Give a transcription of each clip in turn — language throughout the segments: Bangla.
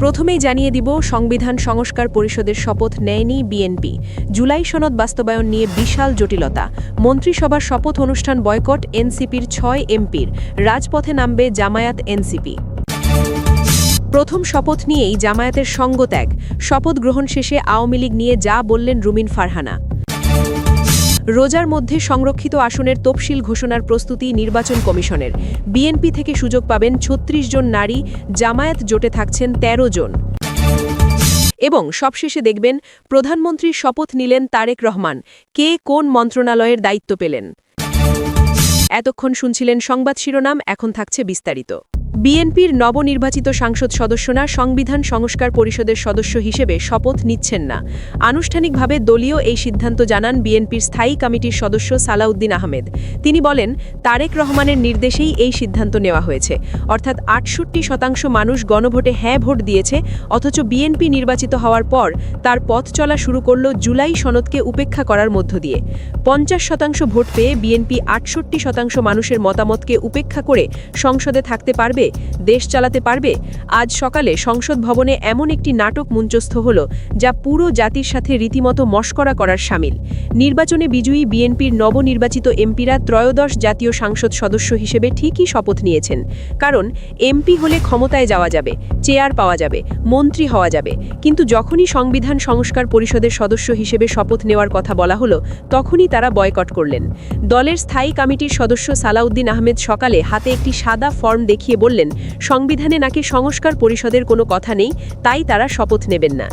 প্রথমেই জানিয়ে দিব সংবিধান সংস্কার পরিষদের শপথ নেয়নি বিএনপি। জুলাই সনদ বাস্তবায়ন নিয়ে বিশাল জটিলতা। মন্ত্রিসভার শপথ অনুষ্ঠান বয়কট এনসিপির ৬ এমপির। রাজপথে নামবে জামায়াত এনসিপি। প্রথম শপথ নিয়েই জামায়াতের সঙ্গত্যাগ। শপথ গ্রহণ শেষে আওয়ামী লীগ নিয়ে যা বললেন রুমিন ফারহানা। রোজার মধ্যে সংরক্ষিত আসনের তফসিল ঘোষণার প্রস্তুতি নির্বাচন কমিশনের। বিএনপি থেকে সুযোগ পাবেন ৩৬ জন নারী, জামায়াত জোটে থাকছেন ১৩ জন। এবং সবশেষে দেখবেন প্রধানমন্ত্রীর শপথ নিলেন তারেক রহমান। কে কোন মন্ত্রণালয়ের দায়িত্ব পেলেন? এতক্ষণ শুনছিলেন সংবাদ শিরোনাম, এখন থাকছে বিস্তারিত। বিএনপির নবনির্বাচিত সাংসদ সদস্যরা সংবিধান সংস্কার পরিষদের সদস্য হিসেবে শপথ নিচ্ছেন না। আনুষ্ঠানিকভাবে দলীয় এই সিদ্ধান্ত জানান বিএনপির স্থায়ী কমিটির সদস্য সালাউদ্দিন আহমেদ। তিনি বলেন, তারেক রহমানের নির্দেশেই এই সিদ্ধান্ত নেওয়া হয়েছে। অর্থাৎ ৬৮% মানুষ গণভোটে হ্যাঁ ভোট দিয়েছে, অথচ বিএনপি নির্বাচিত হওয়ার পর তার পথ চলা শুরু করল জুলাই সনদকে উপেক্ষা করার মধ্য দিয়ে। ৫০% ভোট পেয়ে বিএনপি ৬৮% মানুষের মতামতকে উপেক্ষা করে সংসদে থাকতে পারবে, দেশ চালাতে পারবে। আজ সকালে সংসদ ভবনে এমন একটি নাটক মঞ্চস্থ হল যা পুরো জাতির সাথে রীতিমতো মশকরা করার শামিল। নির্বাচনে বিজয়ী বিএনপির নবনির্বাচিত এমপিরা ত্রয়োদশ জাতীয় সংসদ সদস্য হিসেবে ঠিকই শপথ নিয়েছেন। কারণ এমপি হলে ক্ষমতায় যাওয়া যাবে, চেয়ার পাওয়া যাবে, মন্ত্রী হওয়া যাবে। কিন্তু যখনই সংবিধান সংস্কার পরিষদের সদস্য হিসেবে শপথ নেওয়ার কথা বলা হলো, তখনই তারা বয়কট করলেন। দলের স্থায়ী কমিটির সদস্য সালাউদ্দিন আহমেদ সকালে হাতে একটি সাদা ফর্ম দেখিয়ে বললেন, সংবিধানে নাকি সংস্কার পরিষদের কোনো কথা নেই, তাই তারা শপথ নেবেন না।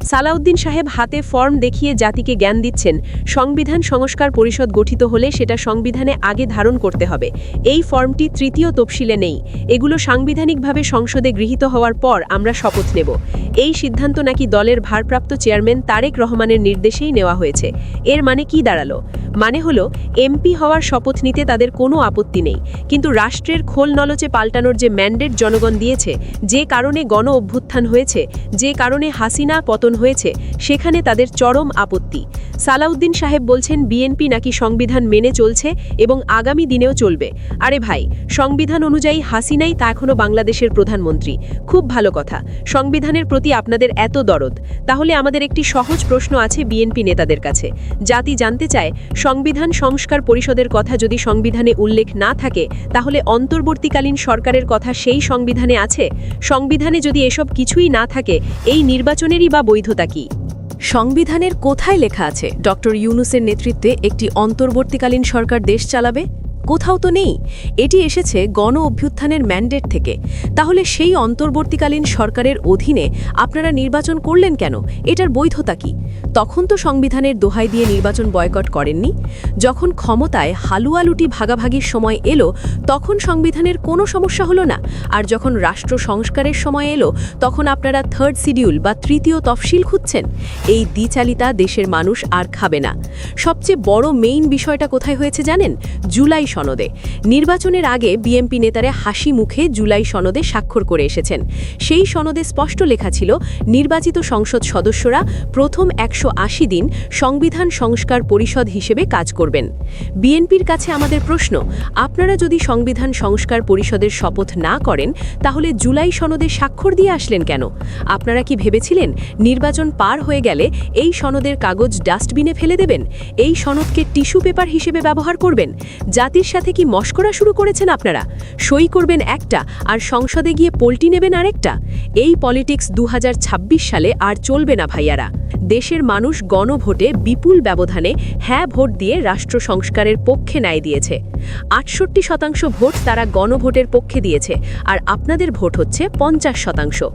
সালাউদ্দিন সাহেব হাতে ফর্ম দেখিয়ে জাতিকে জ্ঞান দিচ্ছেন, সংবিধান সংস্কার পরিষদ গঠিত হলে সেটা সংবিধানে আগে ধারণ করতে হবে। এই ফর্মটি তৃতীয় তফসিলে নেই। এগুলো সাংবিধানিকভাবে সংসদে গৃহীত হওয়ার পর আমরা শপথ নেব। এই সিদ্ধান্ত নাকি দলের ভারপ্রাপ্ত চেয়ারম্যান তারেক রহমানের নির্দেশেই নেওয়া হয়েছে। এর মানে কি দাঁড়ালো? মানে হলো, এমপি হওয়ার শপথ নিতে তাদের কোনো আপত্তি নেই, কিন্তু রাষ্ট্রের খোল নলচে পাল্টানোর যে ম্যান্ডেট জনগণ দিয়েছে, যে কারণে গণ অভ্যুত্থান হয়েছে, যে কারণে হাসিনা পতন হয়েছে, সেখানে তাদের চরম আপত্তি। সালাউদ্দিন সাহেব বলছেন বিএনপি নাকি সংবিধান মেনে চলছে এবং আগামী দিনেও চলবে। আরে ভাই, সংবিধান অনুযায়ী হাসিনাই তা এখনও বাংলাদেশের প্রধানমন্ত্রী। খুব ভালো কথা, সংবিধানের প্রতি আপনাদের এত দরদ। তাহলে আমাদের একটি সহজ প্রশ্ন আছে বিএনপি নেতাদের কাছে। জাতি জানতে চায়, সংবিধান সংস্কার পরিষদের কথা যদি সংবিধানে উল্লেখ না থাকে, তাহলে অন্তর্বর্তীকালীন সরকারের কথা সেই সংবিধানে আছে? সংবিধানে যদি এসব কিছুই না থাকে, এই নির্বাচনেরই বা বৈধতা কি? সংবিধানের কোথায় লেখা আছে ডক্টর ইউনূসের নেতৃত্বে একটি অন্তর্বর্তীকালীন সরকার দেশ চালাবে? কোথাও তো নেই। এটি এসেছে গণ অভ্যুত্থানের ম্যান্ডেট থেকে। তাহলে সেই অন্তর্বর্তীকালীন সরকারের অধীনে আপনারা নির্বাচন করলেন কেন? এটার বৈধতা কি? তখন তো সংবিধানের দোহাই দিয়ে নির্বাচন বয়কট করেননি। যখন ক্ষমতায় হালুয়ালুটি ভাগাভাগির সময় এলো, তখন সংবিধানের কোনো সমস্যা হলো না। আর যখন রাষ্ট্র সংস্কারের সময় এলো, তখন আপনারা থার্ড শিডিউল বা তৃতীয় তফসিল খুঁজছেন। এই দ্বিচালিতা দেশের মানুষ আর খাবে না। সবচেয়ে বড় মেইন বিষয়টা কোথায় হয়েছে জানেন? জুলাই সনদে। নির্বাচনের আগে বিএনপি নেতারা হাসি মুখে জুলাই সনদে স্বাক্ষর করে এসেছেন। সেই সনদে স্পষ্ট লেখা ছিল, নির্বাচিত সংসদ সদস্যরা প্রথম ১৮০ দিন সংবিধান সংস্কার পরিষদ হিসেবে কাজ করবেন। বিএনপির কাছে আমাদের প্রশ্ন, আপনারা যদি সংবিধান সংস্কার পরিষদের শপথ না করেন, তাহলে জুলাই সনদে স্বাক্ষর দিয়ে আসলেন কেন? আপনারা কি ভেবেছিলেন নির্বাচন পার হয়ে গেলে এই সনদের কাগজ ডাস্টবিনে ফেলে দেবেন? এই সনদকে টিস্যু পেপার হিসেবে ব্যবহার করবেন? জাতির সাথে কি মশকরা শুরু করেছেন আপনারা? সই করবেন একটা আর সংসদে গিয়ে পল্টি নেবেন আরেকটা। এই পলিটিক্স ২০২৬ সালে আর চলবে না ভাইয়ারা। দেশের মানুষ গণভোটে বিপুল ব্যবধানে হ্যাঁ ভোট দিয়ে রাষ্ট্র সংস্কারের পক্ষে ন্যায় দিয়েছে। ৬৮% ভোট তারা গণভোটের পক্ষে দিয়েছে, আর আপনাদের ভোট হচ্ছে ৫০%।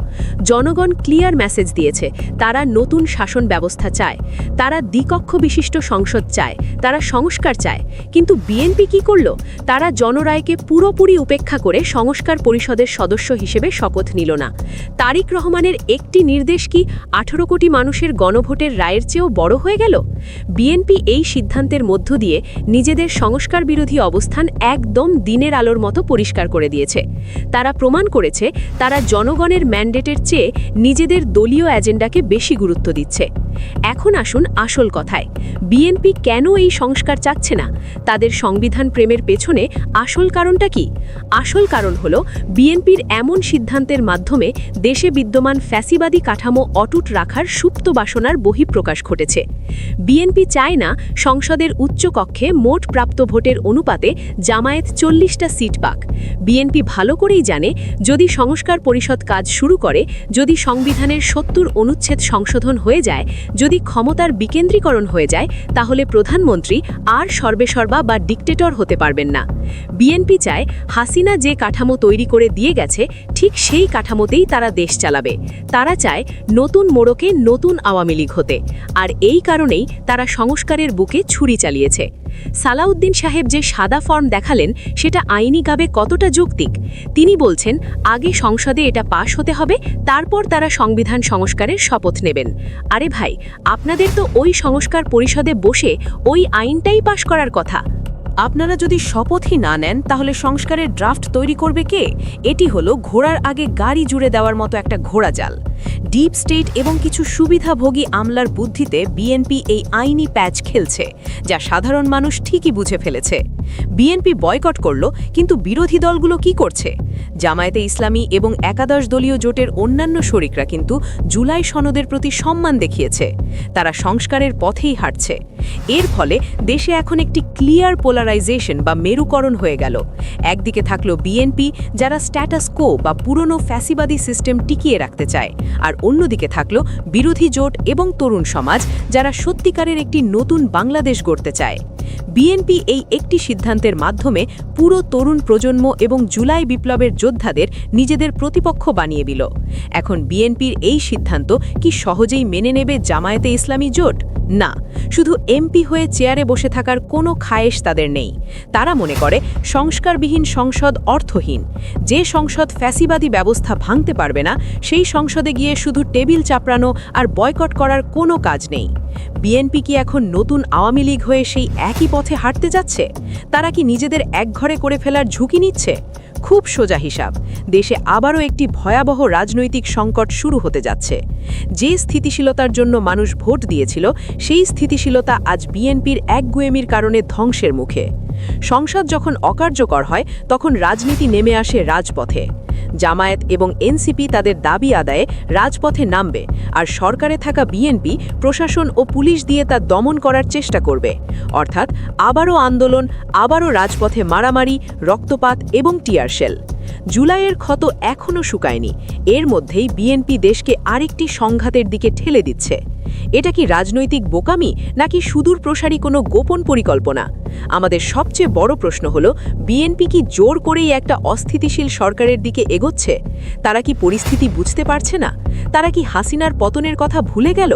জনগণ ক্লিয়ার মেসেজ দিয়েছে, তারা নতুন শাসন ব্যবস্থা চায়, তারা দ্বিকক্ষ বিশিষ্ট সংসদ চায়, তারা সংস্কার চায়। কিন্তু বিএনপি কি করল? তারা জনরায়কে পুরোপুরি উপেক্ষা করে সংস্কার পরিষদের সদস্য হিসেবে শপথ নিল না। তারেক রহমানের একটি নির্দেশ কি ১৮ কোটি মানুষের গণভোটের রায় চায়ের চেয়েও বড় হয়ে গেল? বিএনপি এই সিদ্ধান্তের মধ্য দিয়ে নিজেদের সংস্কার বিরোধী অবস্থান একদম দিনের আলোর মতো পরিষ্কার করে দিয়েছে। তারা প্রমাণ করেছে তারা জনগণের ম্যান্ডেটের চেয়ে নিজেদের দলীয় এজেন্ডাকে বেশি গুরুত্ব দিচ্ছে। এখন আসুন আসল কথায়, বিএনপি কেন এই সংস্কার চাচ্ছে না? তাদের সংবিধান প্রেমের পেছনে আসল কারণটা কি? আসল কারণ হল বিএনপির এমন সিদ্ধান্তের মাধ্যমে দেশে বিদ্যমান ফ্যাসিবাদী কাঠামো অটুট রাখার সুপ্ত বাসনার বহিঃপ্রকাশ ঘটেছে। বিএনপি চায় না সংসদের উচ্চ কক্ষে মোট প্রাপ্ত ভোটের অনুপাতে জামায়াত 40টা সিট পাক। বিএনপি ভালো করেই জানে, যদি সংস্কার পরিষদ কাজ শুরু করে, যদি সংবিধানের 70 অনুচ্ছেদ সংশোধন হয়ে যায়, যদি ক্ষমতার বিকেন্দ্রীকরণ হয়ে যায়, তাহলে প্রধানমন্ত্রী আর সর্বেসর্বা বা ডিক্টেটর হতে পারবেন না। বিএনপি চায় হাসিনা যে কাঠামো তৈরি করে দিয়ে গেছে, ঠিক সেই কাঠামোতেই তারা দেশ চালাবে। তারা চায় নতুন মোড়কে নতুন আওয়ামী লীগ হতে, আর এই কারণেই তারা সংস্কারের বুকে ছুরি চালিয়েছে। সালাউদ্দিন সাহেব যে সাদা ফর্ম দেখালেন, সেটা আইনিভাবে কতটা যৌক্তিক? তিনি বলছেন আগে সংসদে এটা পাশ হতে হবে, তারপর তারা সংবিধান সংস্কারের শপথ নেবেন। আরে ভাই, আপনাদের তো ওই সংস্কার পরিষদে বসে ওই আইনটাই পাশ করার কথা। আপনারা যদি শপথই না নেন, তাহলে সংস্কারের ড্রাফট তৈরি করবে কে? এটি হলো ঘোড়ার আগে গাড়ি জুড়ে দেওয়ার মতো একটা ঘোড়া জাল। ডিপ স্টেট এবং কিছু সুবিধাভোগী আমলার বুদ্ধিতে বিএনপি এই আইনি প্যাচ খেলছে, যা সাধারণ মানুষ ঠিকই বুঝে ফেলেছে। বিএনপি বয়কট করল, কিন্তু বিরোধী দলগুলো কি করছে? জামায়াতে ইসলামী এবং একাদশ দলীয় জোটের অন্যান্য শরিকরা কিন্তু জুলাই সনদের প্রতি সম্মান দেখিয়েছে। তারা সংস্কারের পথেই হাঁটছে। এর ফলে দেশে এখন একটি ক্লিয়ার পোলারাইজেশন বা মেরুকরণ হয়ে গেল। একদিকে থাকলো বিএনপি, যারা স্ট্যাটাস কো বা পুরনো ফ্যাসিবাদী সিস্টেম টিকিয়ে রাখতে চায়, আর অন্যদিকে থাকলো বিরোধী জোট এবং তরুণ সমাজ, যারা সত্যিকারের একটি নতুন বাংলাদেশ গড়তে চায়। বিএনপি এই একটি সিদ্ধান্তের মাধ্যমে পুরো তরুণ প্রজন্ম এবং জুলাই বিপ্লবের যোদ্ধাদের নিজেদের প্রতিপক্ষ বানিয়ে দিল। এখন বিএনপির এই সিদ্ধান্ত কি সহজেই মেনে নেবে জামায়াতে ইসলামী জোট? না, শুধু এমপি হয়ে চেয়ারে বসে থাকার কোনো খায়েশ তাদের নেই। তারা মনে করে সংস্কারবিহীন সংসদ অর্থহীন। যে সংসদ ফ্যাসিবাদী ব্যবস্থা ভাঙতে পারবে না, সেই সংসদে গিয়ে শুধু টেবিল চাপড়ানো আর বয়কট করার কোনো কাজ নেই। বিএনপি কি এখন নতুন আওয়ামী লীগ হয়ে সেই একই পথে হাঁটতে যাচ্ছে? তারা কি নিজেদের একঘরে করে ফেলার ঝুঁকি নিচ্ছে? খুব সোজা হিসাব, দেশে আবারও একটি ভয়াবহ রাজনৈতিক সংকট শুরু হতে যাচ্ছে। যে স্থিতিশীলতার জন্য মানুষ ভোট দিয়েছিল, সেই স্থিতিশীলতা আজ বিএনপির একগুয়েমির কারণে ধ্বংসের মুখে। সংসদ যখন অকার্যকর হয়, তখন রাজনীতি নেমে আসে রাজপথে। জামায়াত এবং এনসিপি তাদের দাবি আদায়ে রাজপথে নামবে, আর সরকারে থাকা বিএনপি প্রশাসন ও পুলিশ দিয়ে তা দমন করার চেষ্টা করবে। অর্থাৎ আবারও আন্দোলন, আবারও রাজপথে মারামারি, রক্তপাত এবং টিয়ার শেল। জুলাইয়ের ক্ষত এখনও শুকায়নি। এর মধ্যেই বিএনপি দেশকে আরেকটি সংঘাতের দিকে ঠেলে দিচ্ছে। এটা কি রাজনৈতিক বোকামি, নাকি সুদূর প্রসারী কোনো গোপন পরিকল্পনা? আমাদের সবচেয়ে বড় প্রশ্ন হলো, বিএনপি কি জোর করেই একটা অস্থিতিশীল সরকারের দিকে এগোচ্ছে? তারা কি পরিস্থিতি বুঝতে পারছে না? তারা কি হাসিনার পতনের কথা ভুলে গেল?